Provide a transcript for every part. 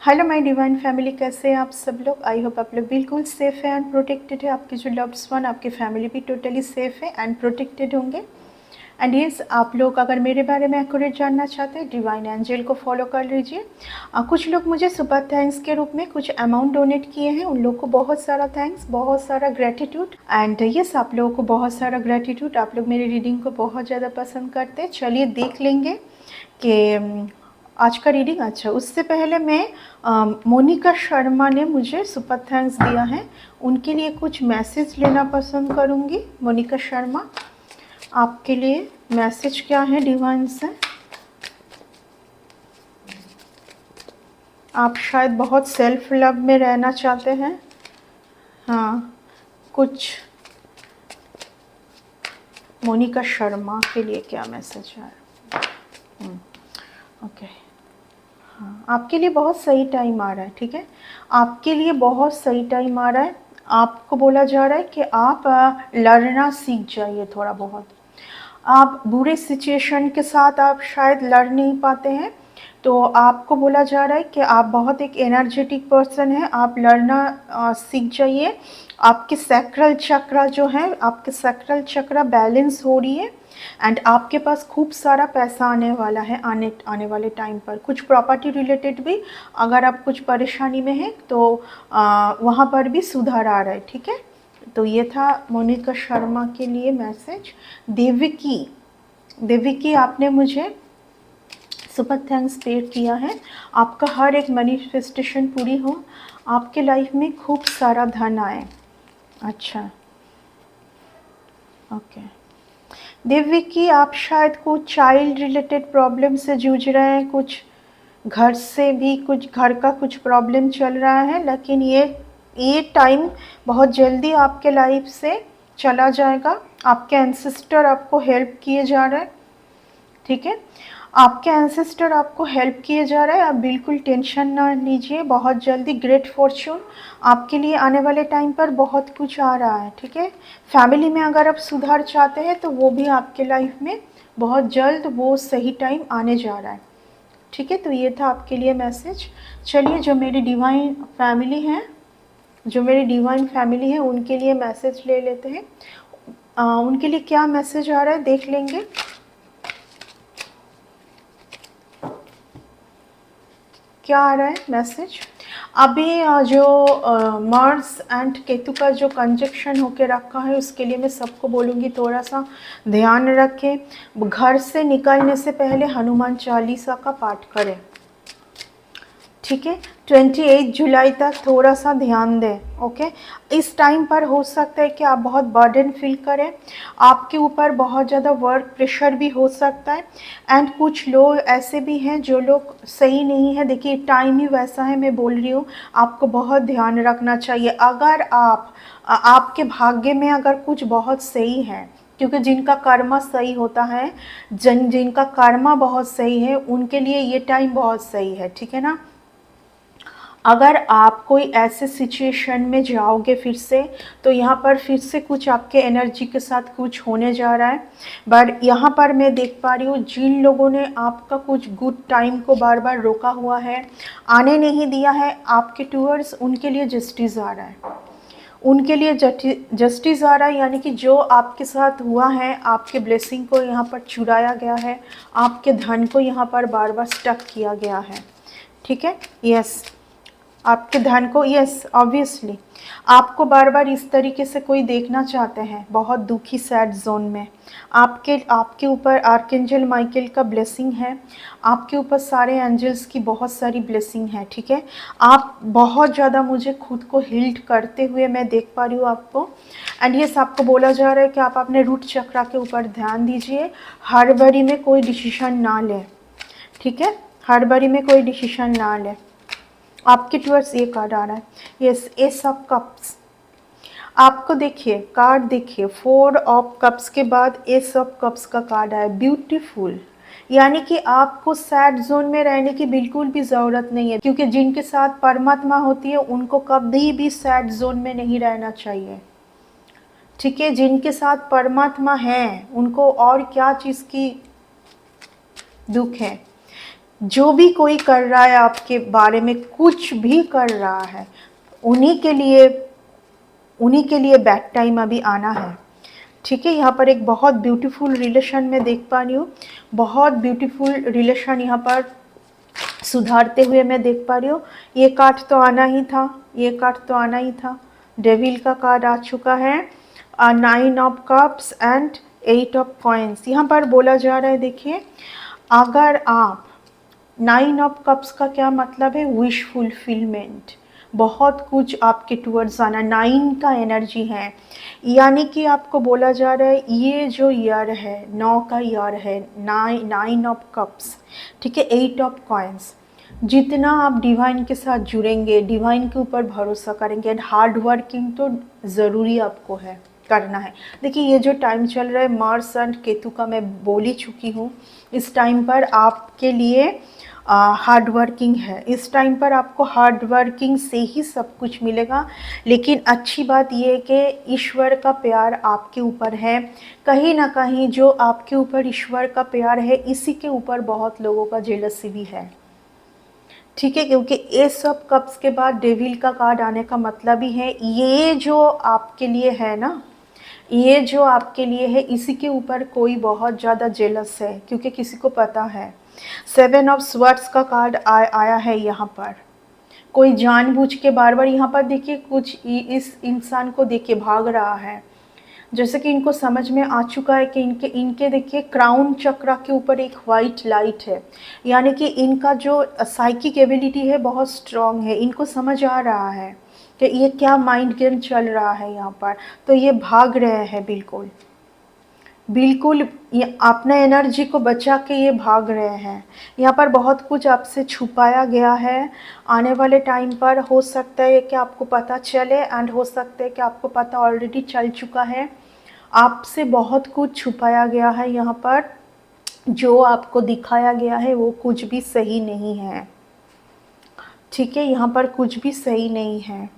Hello my divine family, कैसे हैं आप सब लोग। आई होप आप लोग बिल्कुल सेफ़ है एंड प्रोटेक्टेड है। आपके जो लव्ड वन, आपकी फैमिली भी टोटली सेफ़ है एंड प्रोटेक्टेड होंगे। एंड यस, आप लोग अगर मेरे बारे में एक्यूरेट जानना चाहते हैं, डिवाइन एंजल को फॉलो कर लीजिए। कुछ लोग मुझे सुपर थैंक्स के रूप में कुछ अमाउंट डोनेट किए हैं, उन लोग को बहुत सारा थैंक्स, बहुत सारा ग्रेटिट्यूड। एंड यस, आप लोगों को बहुत सारा ग्रेटिट्यूड। आप लोग मेरी रीडिंग को बहुत ज़्यादा पसंद करते हैं। चलिए देख लेंगे कि आज का रीडिंग। अच्छा, उससे पहले मैं मोनिका शर्मा ने मुझे सुपर थैंक्स दिया है, उनके लिए कुछ मैसेज लेना पसंद करूँगी। मोनिका शर्मा, आपके लिए मैसेज क्या है डिवाइन से। आप शायद बहुत सेल्फ लव में रहना चाहते हैं। हाँ, कुछ मोनिका शर्मा के लिए क्या मैसेज है। ओके, हाँ, आपके लिए बहुत सही टाइम आ रहा है। ठीक है, आपके लिए बहुत सही टाइम आ रहा है। आपको बोला जा रहा है कि आप लड़ना सीख जाइए थोड़ा बहुत। आप बुरे सिचुएशन के साथ आप शायद लड़ नहीं पाते हैं, तो आपको बोला जा रहा है कि आप बहुत एक एनर्जेटिक पर्सन हैं। आप लड़ना सीख जाइए। आपके सैक्रल चक्रा जो है, आपके सैक्रल चक्रा बैलेंस हो रही है एंड आपके पास खूब सारा पैसा आने वाला है। आने वाले टाइम पर कुछ प्रॉपर्टी रिलेटेड भी अगर आप कुछ परेशानी में हैं तो वहाँ पर भी सुधार आ रहा है। ठीक है, तो ये था मोनिका शर्मा के लिए मैसेज। देविकी, आपने मुझे सुपर थैंक्स पे किया है। आपका हर एक मैनिफेस्टेशन पूरी हो, आपके लाइफ में खूब सारा धन आए। अच्छा, ओके। देविकी, आप शायद कुछ चाइल्ड रिलेटेड प्रॉब्लम से जूझ रहे हैं, कुछ घर से भी कुछ घर का कुछ प्रॉब्लम चल रहा है, लेकिन ये टाइम बहुत जल्दी आपके लाइफ से चला जाएगा। आपके एंसेस्टर आपको हेल्प किए जा रहे हैं। ठीक है, आपके एंसेस्टर आपको हेल्प किए जा रहे हैं। आप बिल्कुल टेंशन ना लीजिए, बहुत जल्दी ग्रेट फॉर्च्यून आपके लिए आने वाले टाइम पर बहुत कुछ आ रहा है। ठीक है, फैमिली में अगर आप सुधार चाहते हैं तो वो भी आपके लाइफ में बहुत जल्द वो सही टाइम आने जा रहा है। ठीक है, तो ये था आपके लिए मैसेज। चलिए, जो मेरी डिवाइन फैमिली है उनके लिए मैसेज ले लेते हैं। उनके लिए क्या मैसेज आ रहा है देख लेंगे। क्या आ रहा है मैसेज। अभी जो मार्स एंड केतु का जो कंजक्शन होके रखा है, उसके लिए मैं सबको बोलूँगी थोड़ा सा ध्यान रखें। घर से निकलने से पहले हनुमान चालीसा का पाठ करें। ठीक है, 28 जुलाई तक थोड़ा सा ध्यान दें। ओके, इस टाइम पर हो सकता है कि आप बहुत बर्डन फील करें, आपके ऊपर बहुत ज़्यादा वर्क प्रेशर भी हो सकता है एंड कुछ लोग ऐसे भी हैं जो लोग सही नहीं है। देखिए, टाइम ही वैसा है, मैं बोल रही हूँ, आपको बहुत ध्यान रखना चाहिए। अगर आपके भाग्य में अगर कुछ बहुत सही है, क्योंकि जिनका कर्मा सही होता है, जिनका कर्मा बहुत सही है, उनके लिए ये टाइम बहुत सही है। ठीक है ना, अगर आप कोई ऐसे सिचुएशन में जाओगे फिर से, तो यहाँ पर फिर से कुछ आपके एनर्जी के साथ कुछ होने जा रहा है। बट यहाँ पर मैं देख पा रही हूँ, जिन लोगों ने आपका कुछ गुड टाइम को बार बार रोका हुआ है, आने नहीं दिया है आपके टूवर्ड्स, उनके लिए जस्टिस आ रहा है। उनके लिए जस्टिस आ रहा है, यानी कि जो आपके साथ हुआ है, आपके ब्लेसिंग को यहाँ पर चुराया गया है, आपके धन को यहाँ पर बार बार स्टक किया गया है। ठीक है, यस, आपके धन को, यस ऑब्वियसली आपको बार बार इस तरीके से कोई देखना चाहते हैं, बहुत दुखी सैड जोन में। आपके ऊपर आर्कएंजल माइकल का ब्लेसिंग है, आपके ऊपर सारे एंजल्स की बहुत सारी ब्लेसिंग है। ठीक है, आप बहुत ज़्यादा मुझे खुद को हील्ड करते हुए मैं देख पा रही हूँ आपको। एंड यस, आपको बोला जा रहा है कि आप अपने रूट चक्रा के ऊपर ध्यान दीजिए, हड़बड़ी में कोई डिसीजन ना लें। ठीक है, हड़बड़ी में कोई डिसीजन ना लें। आपके टूवर्ड्स ये कार्ड आ रहा है, यस, एस ऑफ कप्स। आपको देखिए कार्ड, देखिए 4 ऑफ कप्स के बाद एस ऑफ कप्स का कार्ड आया, ब्यूटीफुल। यानी कि आपको सैड जोन में रहने की बिल्कुल भी ज़रूरत नहीं है, क्योंकि जिनके साथ परमात्मा होती है उनको कभी भी सैड जोन में नहीं रहना चाहिए। ठीक है, जिनके साथ परमात्मा है उनको और क्या चीज़ की दुख है। जो भी कोई कर रहा है आपके बारे में, कुछ भी कर रहा है, उन्हीं के लिए बैड टाइम अभी आना है। ठीक है, यहाँ पर एक बहुत ब्यूटीफुल रिलेशन में देख पा रही हूँ, बहुत ब्यूटीफुल रिलेशन यहाँ पर सुधारते हुए मैं देख पा रही हूँ। ये कार्ड तो आना ही था, ये कार्ड तो आना ही था। डेविल का कार्ड आ चुका है, 9 of cups and 8 of coins. यहाँ पर बोला जा रहा है, देखिए अगर आप 9 ऑफ कप्स का क्या मतलब है, विश फुलफिलमेंट, बहुत कुछ आपके टूवर्ड्स आना। 9 का एनर्जी है, यानी कि आपको बोला जा रहा है ये जो ईयर है 9 का ईयर है, 9 ऑफ कप्स, ठीक है, 8 ऑफ कॉइन्स। जितना आप डिवाइन के साथ जुड़ेंगे, डिवाइन के ऊपर भरोसा करेंगे, एंड हार्ड वर्किंग तो ज़रूरी आपको है, करना है। देखिए ये जो टाइम चल रहा है मार्स एंड केतु का, मैं बोल ही चुकी हूँ, इस टाइम पर आपके लिए हार्ड वर्किंग है। इस टाइम पर आपको हार्ड वर्किंग से ही सब कुछ मिलेगा। लेकिन अच्छी बात यह है कि ईश्वर का प्यार आपके ऊपर है। कहीं ना कहीं जो आपके ऊपर ईश्वर का प्यार है, इसी के ऊपर बहुत लोगों का जेलसी भी है। ठीक है, क्योंकि एस ऑफ कप्स के बाद डेविल का कार्ड आने का मतलब ही है ये जो आपके लिए है ना, ये जो आपके लिए है, इसी के ऊपर कोई बहुत ज़्यादा जेलस है, क्योंकि किसी को पता है। 7 ऑफ स्वॉर्ड्स का कार्ड आया है यहाँ पर। कोई जानबूझ के बार बार यहाँ पर देखिए कुछ इस इंसान को देखिए भाग रहा है, जैसे कि इनको समझ में आ चुका है कि इनके इनके देखिए क्राउन चक्रा के ऊपर एक वाइट लाइट है, यानी कि इनका जो साइकिक एबिलिटी है बहुत स्ट्रांग है। इनको समझ आ रहा है कि ये क्या माइंड गेम चल रहा है यहाँ पर, तो ये भाग रहे हैं बिल्कुल बिल्कुल, ये अपना एनर्जी को बचा के ये भाग रहे हैं। यहाँ पर बहुत कुछ आपसे छुपाया गया है। आने वाले टाइम पर हो सकता है कि आपको पता चले, एंड हो सकता है कि आपको पता ऑलरेडी चल चुका है। आपसे बहुत कुछ छुपाया गया है यहाँ पर, जो आपको दिखाया गया है वो कुछ भी सही नहीं है। ठीक है, यहाँ पर कुछ भी सही नहीं है।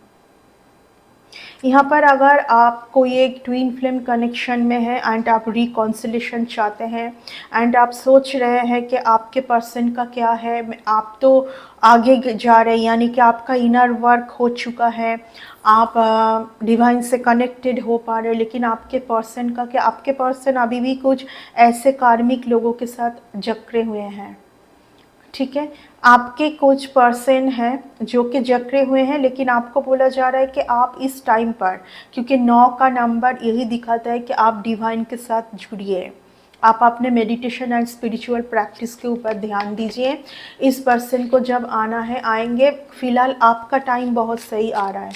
यहाँ पर अगर आप कोई एक ट्विन फ्लेम कनेक्शन में है एंड आप रिकॉन्सिलेशन चाहते हैं, एंड आप सोच रहे हैं कि आपके पर्सन का क्या है, आप तो आगे जा रहे हैं, यानी कि आपका इनर वर्क हो चुका है, आप डिवाइन से कनेक्टेड हो पा रहे हो, लेकिन आपके पर्सन का क्या, आपके पर्सन अभी भी कुछ ऐसे कार्मिक लोगों के साथ जकड़े हुए हैं। ठीक है, आपके कुछ पर्सन हैं जो कि जकड़े हुए हैं, लेकिन आपको बोला जा रहा है कि आप इस टाइम पर, क्योंकि 9 का नंबर यही दिखाता है कि आप डिवाइन के साथ जुड़िए, आप अपने मेडिटेशन एंड स्पिरिचुअल प्रैक्टिस के ऊपर ध्यान दीजिए। इस पर्सन को जब आना है आएंगे, फ़िलहाल आपका टाइम बहुत सही आ रहा है।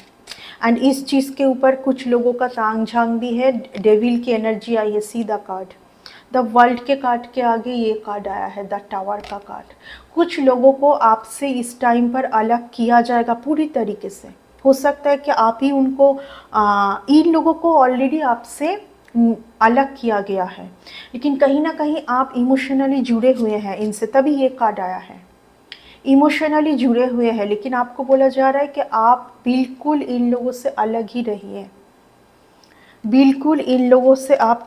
एंड इस चीज़ के ऊपर कुछ लोगों का तांग झांग भी है। डेविल की एनर्जी आई है, सीधा कार्ड द वर्ल्ड के कार्ड के आगे ये कार्ड आया है, द टावर का कार्ड। कुछ लोगों को आपसे इस टाइम पर अलग किया जाएगा पूरी तरीके से। हो सकता है कि आप ही उनको इन लोगों को ऑलरेडी आपसे अलग किया गया है, लेकिन कहीं ना कहीं आप इमोशनली जुड़े हुए हैं इनसे, तभी ये कार्ड आया है। इमोशनली जुड़े हुए हैं, लेकिन आपको बोला जा रहा है कि आप बिल्कुल इन लोगों से अलग ही रहिए, बिल्कुल इन लोगों से आप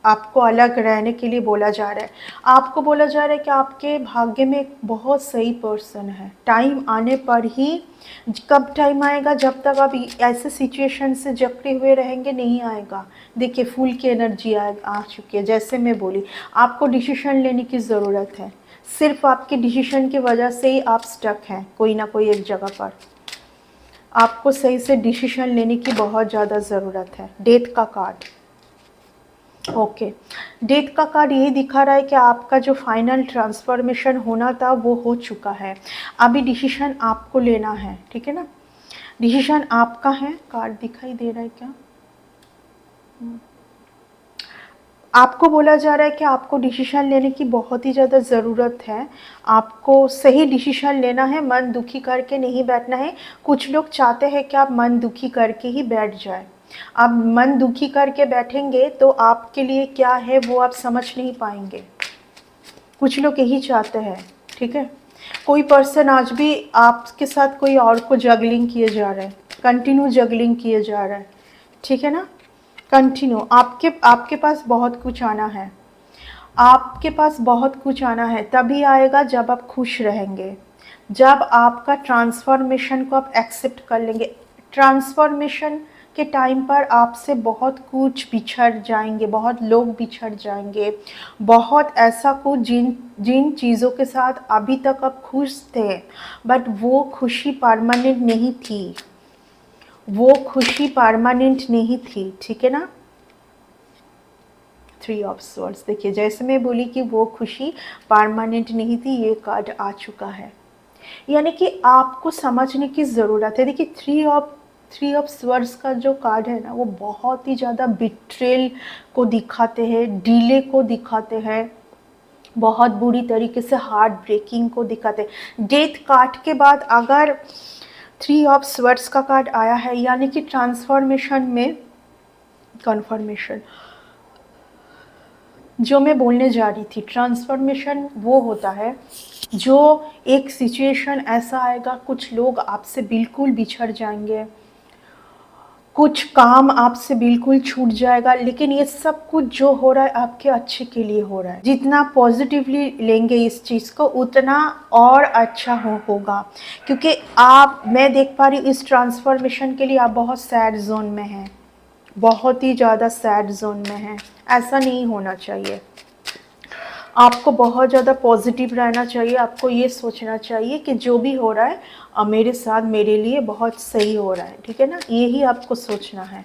आपको अलग रहने के लिए बोला जा रहा है। आपको बोला जा रहा है कि आपके भाग्य में एक बहुत सही पर्सन है। टाइम आने पर ही, कब टाइम आएगा, जब तक आप ऐसे सिचुएशन से जकड़े हुए रहेंगे नहीं आएगा। देखिए फूल की एनर्जी आ चुकी है। जैसे मैं बोली, आपको डिसीजन लेने की ज़रूरत है। सिर्फ आपके डिसीजन की वजह से ही आप स्टक हैं कोई ना कोई एक जगह पर। आपको सही से डिसीजन लेने की बहुत ज़्यादा ज़रूरत है। डेथ का कार्ड, ओके, डेथ का कार्ड यही दिखा रहा है कि आपका जो फाइनल ट्रांसफॉर्मेशन होना था वो हो चुका है। अभी डिसीजन आपको लेना है, ठीक है ना, डिसीजन आपका है। कार्ड दिखाई दे रहा है क्या? आपको बोला जा रहा है कि आपको डिसीजन लेने की बहुत ही ज़्यादा ज़रूरत है। आपको सही डिसीजन लेना है, मन दुखी करके नहीं बैठना है। कुछ लोग चाहते हैं कि आप मन दुखी करके ही बैठ जाए। आप मन दुखी करके बैठेंगे तो आपके लिए क्या है वो आप समझ नहीं पाएंगे। कुछ लोग यही चाहते हैं, ठीक है। कोई पर्सन आज भी आपके साथ कोई और को जगलिंग किए जा रहा है, कंटिन्यू जगलिंग किए जा रहा है, ठीक है ना, कंटिन्यू। आपके पास बहुत कुछ आना है। आपके पास बहुत कुछ आना है, तभी आएगा जब आप खुश रहेंगे, जब आपका ट्रांसफॉर्मेशन को आप एक्सेप्ट कर लेंगे। ट्रांसफॉर्मेशन के टाइम पर आपसे बहुत कुछ बिछड़ जाएंगे, बहुत लोग बिछड़ जाएंगे, बहुत ऐसा कुछ जिन जिन चीज़ों के साथ अभी तक आप खुश थे, बट वो खुशी परमानेंट नहीं थी, वो खुशी परमानेंट नहीं थी, ठीक है ना। 3 ऑफ स्वॉर्ड्स, देखिए जैसे मैं बोली कि वो खुशी परमानेंट नहीं थी, ये कार्ड आ चुका है। यानी कि आपको समझने की ज़रूरत है। देखिए थ्री ऑफ स्वर्ड्स का जो कार्ड है ना, वो बहुत ही ज़्यादा बिट्रेल को दिखाते हैं, डीले को दिखाते हैं, बहुत बुरी तरीके से हार्ट ब्रेकिंग को दिखाते हैं। डेथ कार्ड के बाद अगर 3 ऑफ स्वर्ड्स का कार्ड आया है, यानी कि ट्रांसफॉर्मेशन में कन्फर्मेशन, जो मैं बोलने जा रही थी, ट्रांसफॉर्मेशन वो होता है जो एक सिचुएशन ऐसा आएगा, कुछ लोग आपसे बिल्कुल बिछड़ जाएंगे, कुछ काम आपसे बिल्कुल छूट जाएगा, लेकिन ये सब कुछ जो हो रहा है आपके अच्छे के लिए हो रहा है। जितना पॉजिटिवली लेंगे इस चीज़ को, उतना और अच्छा होगा, क्योंकि मैं देख पा रही हूँ इस ट्रांसफॉर्मेशन के लिए आप बहुत सैड जोन में हैं, बहुत ही ज़्यादा सैड जोन में हैं। ऐसा नहीं होना चाहिए, आपको बहुत ज़्यादा पॉजिटिव रहना चाहिए, आपको ये सोचना चाहिए कि जो भी हो रहा है मेरे साथ, मेरे लिए बहुत सही हो रहा है, ठीक है ना, यही आपको सोचना है।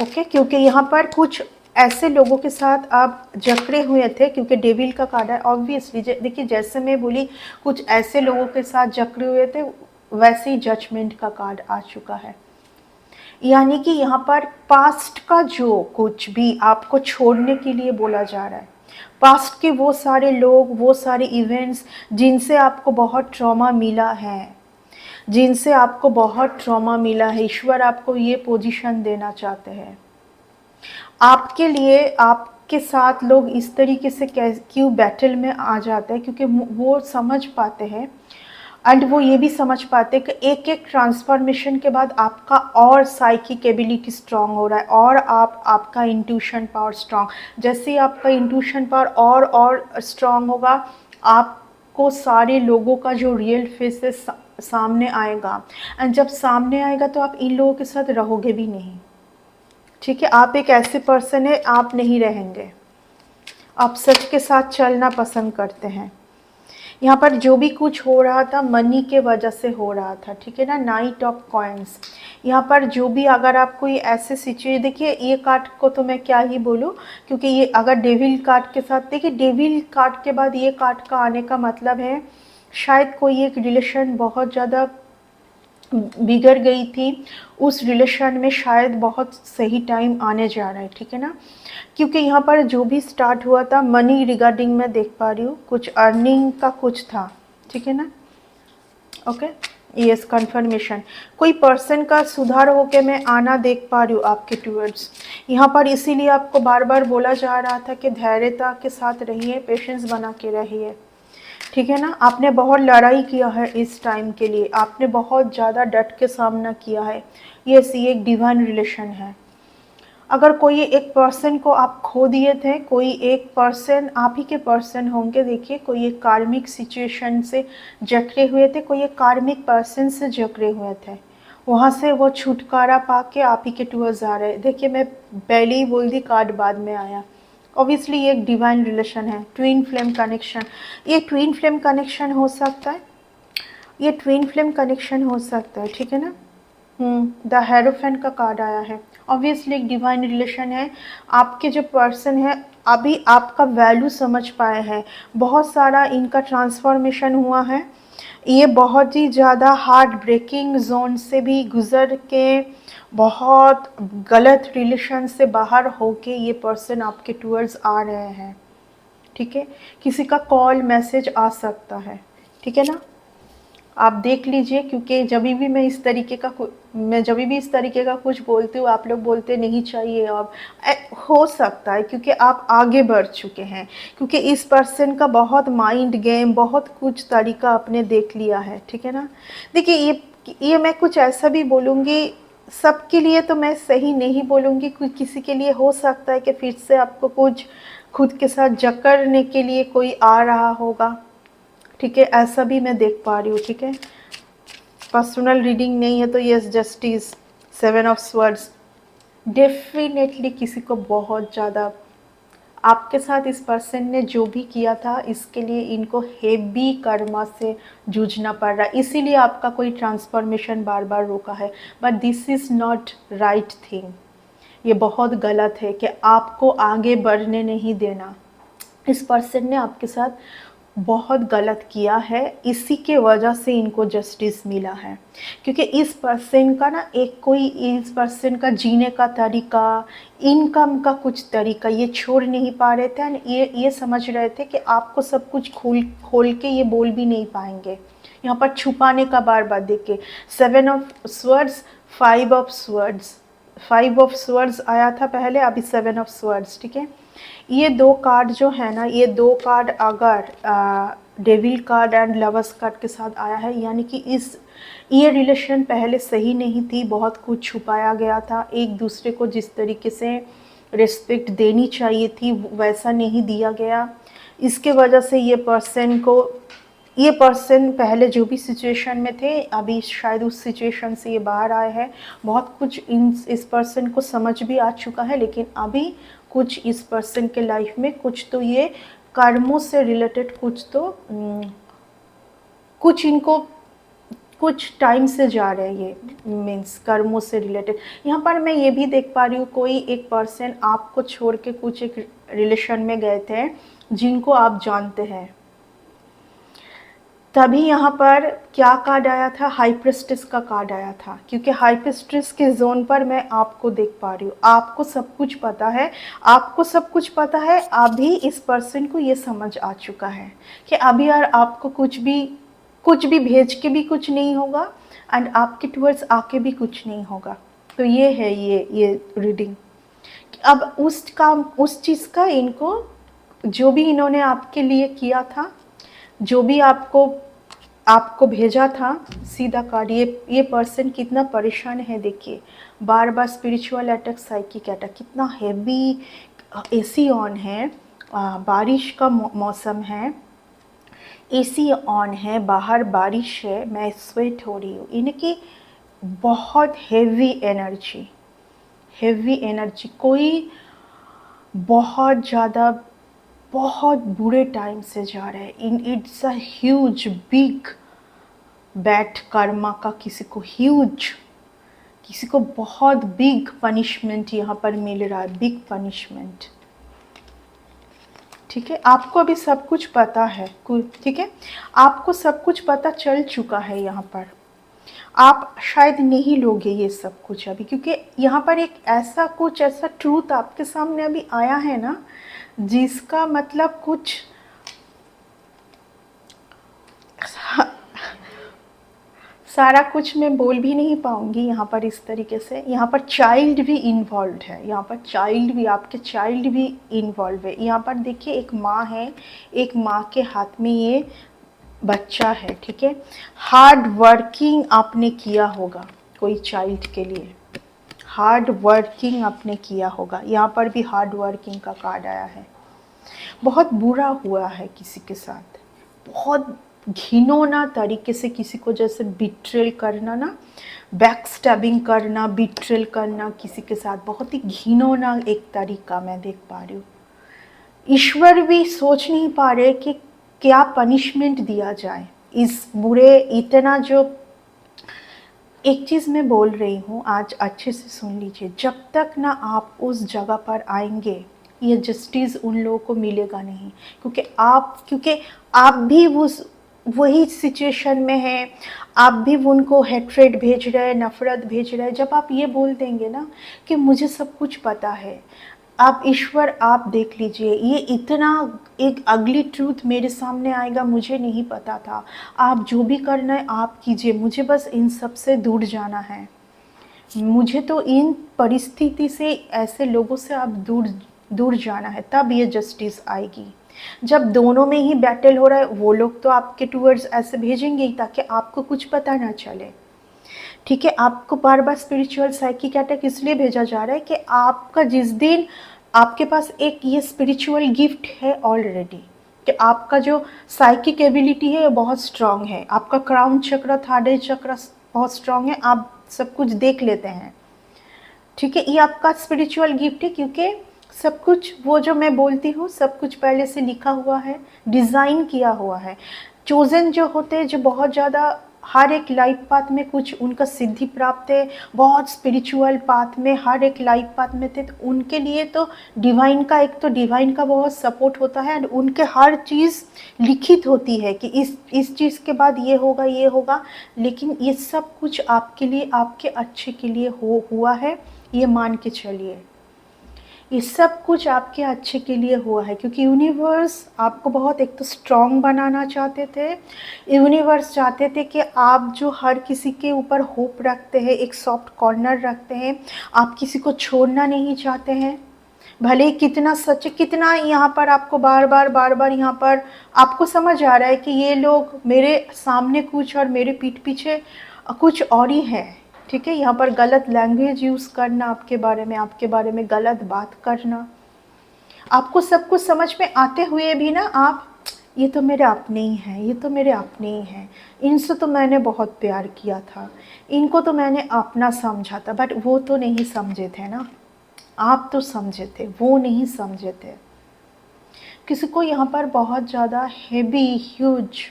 ओके, क्योंकि यहाँ पर कुछ ऐसे लोगों के साथ आप जकड़े हुए थे, क्योंकि डेविल का कार्ड है ऑब्वियसली। देखिए जैसे मैं बोली कुछ ऐसे लोगों के साथ जकड़े हुए थे, वैसे ही जजमेंट का कार्ड आ चुका है। यानी कि यहाँ पर पास्ट का जो कुछ भी आपको छोड़ने के लिए बोला जा रहा है, पास्ट के वो सारे लोग, वो सारे इवेंट्स जिनसे आपको बहुत ट्रॉमा मिला है, जिनसे आपको बहुत ट्रॉमा मिला है, ईश्वर आपको ये पोजीशन देना चाहते हैं। आपके लिए आपके साथ लोग इस तरीके से क्यों बैटल में आ जाते हैं, क्योंकि वो समझ पाते हैं, एंड वो ये भी समझ पाते हैं कि एक एक ट्रांसफॉर्मेशन के बाद आपका और साइकिक एबिलिटी स्ट्रांग हो रहा है, और आपका इंट्यूशन पावर स्ट्रांग, जैसे ही आपका इंट्यूशन पावर और स्ट्रांग होगा, आपको सारे लोगों का जो रियल फेस है सामने आएगा, एंड जब सामने आएगा तो आप इन लोगों के साथ रहोगे भी नहीं, ठीक है। आप एक ऐसे पर्सन है, आप नहीं रहेंगे, आप सच के साथ चलना पसंद करते हैं। यहाँ पर जो भी कुछ हो रहा था मनी के वजह से हो रहा था, ठीक है ना, नाइट ऑफ कॉइन्स। यहाँ पर जो भी, अगर आप कोई ऐसे सिचुएशन, देखिए ये कार्ड को तो मैं क्या ही बोलूँ, क्योंकि ये अगर डेविल कार्ड के साथ, देखिए डेविल कार्ड के बाद ये कार्ड का आने का मतलब है शायद कोई एक रिलेशन बहुत ज़्यादा बिगड़ गई थी, उस रिलेशन में शायद बहुत सही टाइम आने जा रहा है, ठीक है ना। क्योंकि यहाँ पर जो भी स्टार्ट हुआ था मनी रिगार्डिंग मैं देख पा रही हूँ, कुछ अर्निंग का कुछ था, ठीक है ना। ओके, यस, कंफर्मेशन, कोई पर्सन का सुधार होके मैं आना देख पा रही हूँ आपके टूवर्ड्स। यहाँ पर इसीलिए आपको बार बार बोला जा रहा था कि धैर्यता के साथ रहिए, पेशेंस बना के रहिए, ठीक है ना। आपने बहुत लड़ाई किया है इस टाइम के लिए, आपने बहुत ज़्यादा डट के सामना किया है। यस, ये एक डिवाइन रिलेशन है। अगर कोई एक पर्सन को आप खो दिए थे, कोई एक पर्सन आप ही के पर्सन होंगे, देखिए कोई एक कार्मिक सिचुएशन से जकड़े हुए थे, कोई एक कार्मिक पर्सन से जकड़े हुए थे, वहाँ से वो छुटकारा पा के आप ही के टूवर्ड्स आ रहे हैं। देखिए मैं पहले ही बोल दी, कार्ड बाद में आया। ऑब्वियसली ये एक डिवाइन रिलेशन है, ट्विन फ्लेम कनेक्शन। ये ट्विन फ्लेम कनेक्शन हो सकता है, ये ट्विन फ्लेम कनेक्शन हो सकता है, ठीक है ना। द हेरोफेंट का कार्ड आया है, ऑब्वियसली एक डिवाइन रिलेशन है। आपके जो पर्सन है अभी आपका वैल्यू समझ पाए हैं, बहुत सारा इनका ट्रांसफॉर्मेशन हुआ है, ये बहुत ही ज़्यादा हार्ट ब्रेकिंग जोन से भी गुजर के, बहुत गलत रिलेशन से बाहर होके ये पर्सन आपके टूवर्ड्स आ रहे हैं, ठीक है। किसी का कॉल मैसेज आ सकता है, ठीक है ना, आप देख लीजिए, क्योंकि जब भी मैं इस तरीके का कुछ बोलती हूँ, आप लोग बोलते नहीं चाहिए, और हो सकता है क्योंकि आप आगे बढ़ चुके हैं, क्योंकि इस पर्सन का बहुत माइंड गेम, बहुत कुछ तरीका आपने देख लिया है, ठीक है ना। देखिए ये मैं कुछ ऐसा भी बोलूँगी, सबके लिए तो मैं सही नहीं बोलूँगी, किसी के लिए हो सकता है कि फिर से आपको कुछ खुद के साथ जकड़ने के लिए कोई आ रहा होगा, ठीक है, ऐसा भी मैं देख पा रही हूँ, ठीक है। पर्सनल रीडिंग नहीं है तो yes, justice, 7 of swords, definitely किसी को बहुत ज़्यादा आपके साथ इस पर्सन ने जो भी किया था इसके लिए इनको हेवी कर्मा से जूझना पड़ रहा है, इसीलिए आपका कोई ट्रांसफॉर्मेशन बार बार रोका है। But this is not right thing, ये बहुत गलत है कि आपको आगे बढ़ने नहीं देना। इस पर्सन ने आपके साथ बहुत गलत किया है, इसी के वजह से इनको जस्टिस मिला है। क्योंकि इस पर्सन का ना एक कोई इस पर्सन का जीने का तरीका, इनकम का कुछ तरीका ये छोड़ नहीं पा रहे थे, एंड ये समझ रहे थे कि आपको सब कुछ खोल के ये बोल भी नहीं पाएंगे, यहाँ पर छुपाने का बार बार देख के। 7 of swords, 5 of swords, 5 of swords आया था पहले, अभी 7 ऑफ स्वर्ड्स, ठीक है। ये दो कार्ड जो है ना, ये दो कार्ड अगर devil card and lovers card के साथ आया है, यानी कि ये रिलेशन पहले सही नहीं थी, बहुत कुछ छुपाया गया था, एक दूसरे को जिस तरीके से रिस्पेक्ट देनी चाहिए थी वैसा नहीं दिया गया। इसके वजह से ये पर्सन पहले जो भी सिचुएशन में थे अभी शायद उस सिचुएशन से ये बाहर आए हैं। बहुत कुछ इस पर्सन को समझ भी आ चुका है, लेकिन अभी कुछ इस पर्सन के लाइफ में कुछ तो ये कर्मों से रिलेटेड कुछ इनको कुछ टाइम से जा रहे हैं, ये मीन्स कर्मों से रिलेटेड। यहाँ पर मैं ये भी देख पा रही हूँ कोई एक पर्सन आपको छोड़ के कुछ एक रिलेशन में गए थे जिनको आप जानते हैं। तभी यहाँ पर क्या कार्ड आया था, हाई प्रिस्टेस का कार्ड आया था, क्योंकि हाई प्रिस्टेस के जोन पर मैं आपको देख पा रही हूँ, आपको सब कुछ पता है, आपको सब कुछ पता है। अभी इस पर्सन को ये समझ आ चुका है कि अभी यार आपको कुछ भी भेज के भी कुछ नहीं होगा, एंड आपके टूवर्ड्स आके भी कुछ नहीं होगा। तो ये है ये रीडिंग। अब उस चीज़ का इनको, जो भी इन्होंने आपके लिए किया था, जो भी आपको भेजा था, सीधा कार्ड, ये पर्सन कितना परेशान है देखिए, बार बार स्पिरिचुअल अटैक, साइकिक अटैक, कितना हैवी, एसी ऑन है, बारिश का मौसम है, एसी ऑन है, बाहर बारिश है, मैं स्वेट हो रही हूँ, इनकी बहुत हैवी एनर्जी, कोई बहुत ज़्यादा बहुत बुरे टाइम से जा रहे हैं। It's a huge big bad Karma का, किसी को बहुत बिग पनिशमेंट यहाँ पर मिल रहा है, बिग पनिशमेंट, ठीक है। आपको अभी सब कुछ पता है, ठीक है, आपको सब कुछ पता चल चुका है। यहाँ पर आप शायद नहीं लोगे ये सब कुछ अभी, क्योंकि यहाँ पर एक ऐसा ट्रूथ आपके सामने अभी आया है ना, जिसका मतलब कुछ सारा कुछ मैं बोल भी नहीं पाऊंगी यहाँ पर इस तरीके से। यहाँ पर चाइल्ड भी इन्वॉल्व है, यहाँ पर आपके चाइल्ड भी इन्वॉल्व है। यहाँ पर देखिए एक माँ है, एक माँ के हाथ में ये बच्चा है, ठीक है। हार्ड वर्किंग आपने किया होगा, कोई चाइल्ड के लिए हार्ड वर्किंग आपने किया होगा। यहाँ पर भी हार्ड वर्किंग का कार्ड आया है। बहुत बुरा हुआ है किसी के साथ, बहुत घिनौना तरीके से किसी को जैसे बिट्रेल करना ना, बैक स्टैबिंग करना, बिट्रेल करना किसी के साथ, बहुत ही घिनौना एक तरीका मैं देख पा रही हूँ। ईश्वर भी सोच नहीं पा रहे कि क्या पनिशमेंट दिया जाए इस बुरे, इतना जो, एक चीज़ मैं बोल रही हूँ आज अच्छे से सुन लीजिए, जब तक ना आप उस जगह पर आएंगे ये जस्टिस उन लोगों को मिलेगा नहीं, क्योंकि आप भी वही सिचुएशन में हैं, आप भी उनको हेट्रेड भेज रहे हैं, नफ़रत भेज रहे हैं। जब आप ये बोल देंगे ना कि मुझे सब कुछ पता है, आप ईश्वर आप देख लीजिए, ये इतना एक अगली ट्रूथ मेरे सामने आएगा, मुझे नहीं पता था, आप जो भी करना है आप कीजिए, मुझे बस इन सब से दूर जाना है, मुझे तो इन परिस्थिति से, ऐसे लोगों से आप दूर जाना है, तब ये जस्टिस आएगी। जब दोनों में ही बैटल हो रहा है, वो लोग तो आपके टूवर्ड्स ऐसे भेजेंगे ही ताकि आपको कुछ पता ना चले, ठीक है। आपको बार बार स्पिरिचुअल साइकिक अटैक इसलिए भेजा जा रहा है कि आपका जिस दिन आपके पास एक ये स्पिरिचुअल गिफ्ट है ऑलरेडी, कि आपका जो साइकिक एबिलिटी है बहुत स्ट्रांग है, आपका क्राउन चक्र, थर्ड आई चक्र बहुत स्ट्रांग है, आप सब कुछ देख लेते हैं। ठीक है, ये आपका स्पिरिचुअल गिफ्ट है, क्योंकि सब कुछ वो जो मैं बोलती हूँ सब कुछ पहले से लिखा हुआ है, डिज़ाइन किया हुआ है। चोजन जो होते हैं, जो बहुत ज़्यादा हर एक लाइफ पाथ में कुछ उनका सिद्धि प्राप्त है, बहुत स्पिरिचुअल पाथ में हर एक लाइफ पाथ में थे, तो उनके लिए तो डिवाइन का, एक तो डिवाइन का बहुत सपोर्ट होता है, और उनके हर चीज़ लिखित होती है कि इस चीज़ के बाद ये होगा, ये होगा। लेकिन ये सब कुछ आपके लिए, आपके अच्छे के लिए हुआ है, ये मान के चलिए। ये सब कुछ आपके अच्छे के लिए हुआ है, क्योंकि यूनिवर्स आपको बहुत एक तो स्ट्रॉन्ग बनाना चाहते थे। यूनिवर्स चाहते थे कि आप जो हर किसी के ऊपर होप रखते हैं, एक सॉफ्ट कॉर्नर रखते हैं, आप किसी को छोड़ना नहीं चाहते हैं। भले ही कितना सच, कितना यहाँ पर आपको बार बार यहाँ पर आपको समझ आ रहा है कि ये लोग मेरे सामने कुछ और मेरे पीठ पीछे कुछ और ही है। ठीक है, यहाँ पर गलत लैंग्वेज यूज़ करना आपके बारे में गलत बात करना, आपको सब कुछ समझ में आते हुए भी ना आप, ये तो मेरे अपने ही हैं, ये तो मेरे अपने ही हैं, इनसे तो मैंने बहुत प्यार किया था, इनको तो मैंने अपना समझा था, बट वो तो नहीं समझे थे ना, आप तो समझे थे, वो नहीं समझे थे। किसी को यहाँ पर बहुत ज़्यादा हेवी ह्यूज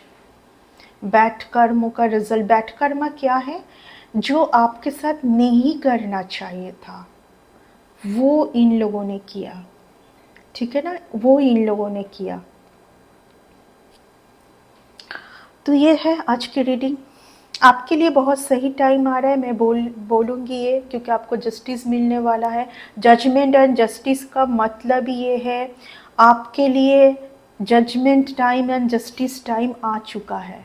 बैड कर्मों का रिजल्ट, बैड कर्म क्या है, जो आपके साथ नहीं करना चाहिए था वो इन लोगों ने किया। ठीक है ना, वो इन लोगों ने किया। तो ये है आज की रीडिंग, आपके लिए बहुत सही टाइम आ रहा है। मैं बोलूँगी ये, क्योंकि आपको जस्टिस मिलने वाला है। जजमेंट एंड जस्टिस का मतलब ये है, आपके लिए judgement time and justice time आ चुका है,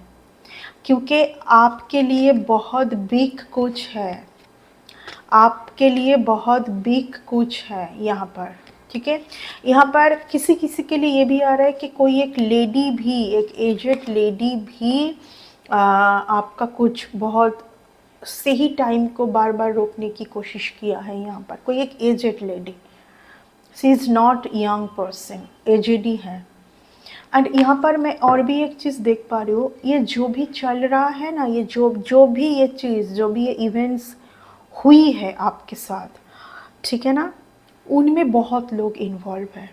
क्योंकि आपके लिए बहुत बिग कुछ है, आपके लिए बहुत बिग कुछ है यहाँ पर। ठीक है, यहाँ पर किसी किसी के लिए ये भी आ रहा है कि कोई एक लेडी भी, एक एजेड लेडी भी आपका कुछ बहुत सही टाइम को बार बार रोकने की कोशिश किया है। यहाँ पर कोई एक aged lady, she is not young person, aged ही है। एंड यहाँ पर मैं और भी एक चीज़ देख पा रही हूँ, ये जो भी चल रहा है ना, ये जो भी ये चीज़, जो भी ये इवेंट्स हुई है आपके साथ, ठीक है ना, उनमें बहुत लोग इन्वॉल्व हैं,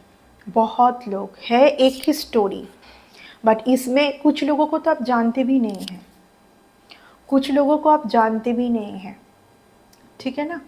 बहुत लोग है, एक ही स्टोरी, बट इसमें कुछ लोगों को तो आप जानते भी नहीं हैं, कुछ लोगों को आप जानते भी नहीं हैं। ठीक है ना,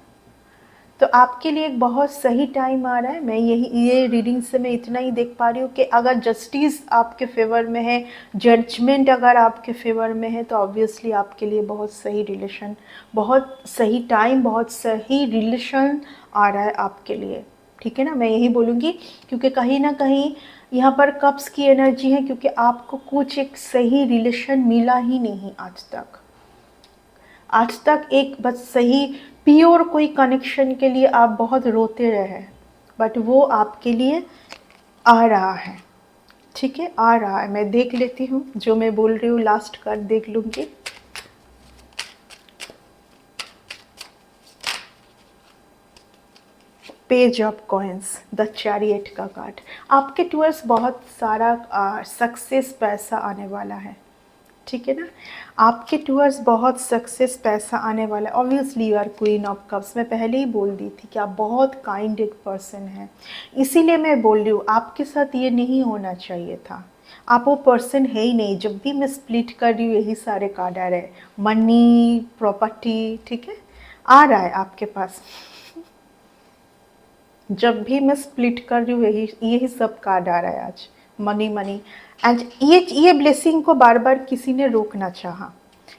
तो आपके लिए एक बहुत सही टाइम आ रहा है। मैं ये रीडिंग से मैं इतना ही देख पा रही हूँ कि अगर जस्टिस आपके फेवर में है, जजमेंट अगर आपके फेवर में है, तो ऑब्वियसली आपके लिए बहुत सही रिलेशन, बहुत सही टाइम, बहुत सही रिलेशन आ रहा है आपके लिए। ठीक है ना, मैं यही बोलूँगी, क्योंकि कहीं ना कहीं यहाँ पर कप्स की एनर्जी है, क्योंकि आपको कुछ एक सही रिलेशन मिला ही नहीं आज तक। आज तक एक बस सही प्योर कोई कनेक्शन के लिए आप बहुत रोते रहे, बट वो आपके लिए आ रहा है। ठीक है, आ रहा है। मैं देख लेती हूँ, जो मैं बोल रही हूँ लास्ट कार्ड देख लूँगी। Page of coins, the chariot का कार्ड। आपके टूवर्ड्स बहुत सारा सक्सेस, पैसा आने वाला है। ठीक है ना, आपके टूवर्ड्स बहुत सक्सेस, पैसा आने वाला है। Obviously you are queen of cups, मैं पहले ही बोल दी थी कि आप बहुत काइंडेड पर्सन हैं, इसीलिए मैं बोल रही हूँ आपके साथ ये नहीं होना चाहिए था, आप वो पर्सन है ही नहीं। जब भी मैं स्प्लिट कर रही हूँ यही सारे कार्ड आ रहे हैं, मनी, प्रॉपर्टी, ठीक है, आ रहा है आपके पास। जब भी मैं स्प्लिट कर रही हूँ यही सब कार्ड आ रहा है आज, मनी मनी। एंड ये ब्लेसिंग को बार बार किसी ने रोकना चाहा,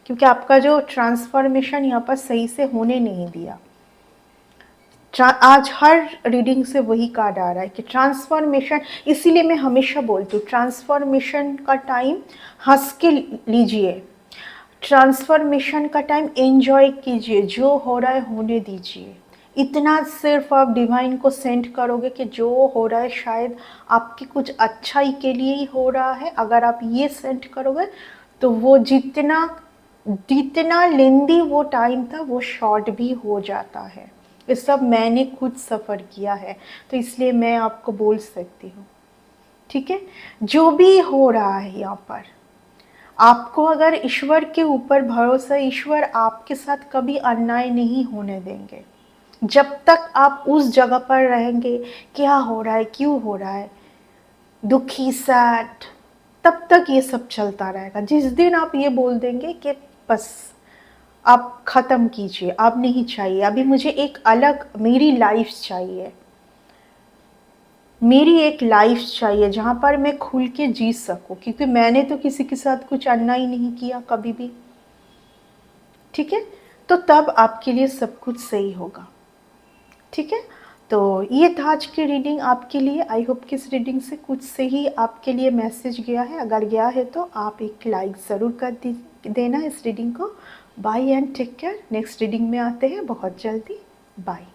क्योंकि आपका जो ट्रांसफॉर्मेशन यहाँ पर सही से होने नहीं दिया। आज हर रीडिंग से वही कार्ड आ रहा है कि ट्रांसफॉर्मेशन, इसीलिए मैं हमेशा बोलती हूँ ट्रांसफॉर्मेशन का टाइम हंस के लीजिए, ट्रांसफॉर्मेशन का टाइम एंजॉय कीजिए, जो हो रहा है होने दीजिए। इतना सिर्फ आप डिवाइन को सेंड करोगे कि जो हो रहा है शायद आपकी कुछ अच्छाई के लिए ही हो रहा है। अगर आप ये सेंड करोगे तो वो जितना जितना लेंदी वो टाइम था वो शॉर्ट भी हो जाता है। ये सब मैंने खुद सफ़र किया है, तो इसलिए मैं आपको बोल सकती हूँ। ठीक है, जो भी हो रहा है यहाँ पर, आपको अगर ईश्वर के ऊपर भरोसा, ईश्वर आपके साथ कभी अन्याय नहीं होने देंगे। जब तक आप उस जगह पर रहेंगे, क्या हो रहा है, क्यों हो रहा है, दुखी, सैड, तब तक ये सब चलता रहेगा। जिस दिन आप ये बोल देंगे कि बस आप ख़त्म कीजिए, अब नहीं चाहिए, अभी मुझे एक अलग मेरी लाइफ चाहिए, मेरी एक लाइफ चाहिए जहाँ पर मैं खुल के जी सकूँ, क्योंकि मैंने तो किसी के साथ कुछ अन्याय नहीं किया कभी भी। ठीक है, तो तब आपके लिए सब कुछ सही होगा। ठीक है, तो ये था आज की रीडिंग आपके लिए। आई होप कि इस रीडिंग से कुछ सही आपके लिए मैसेज गया है। अगर गया है तो आप एक लाइक ज़रूर कर देना इस रीडिंग को। Bye and take care. Next reading में आते हैं बहुत जल्दी। बाय।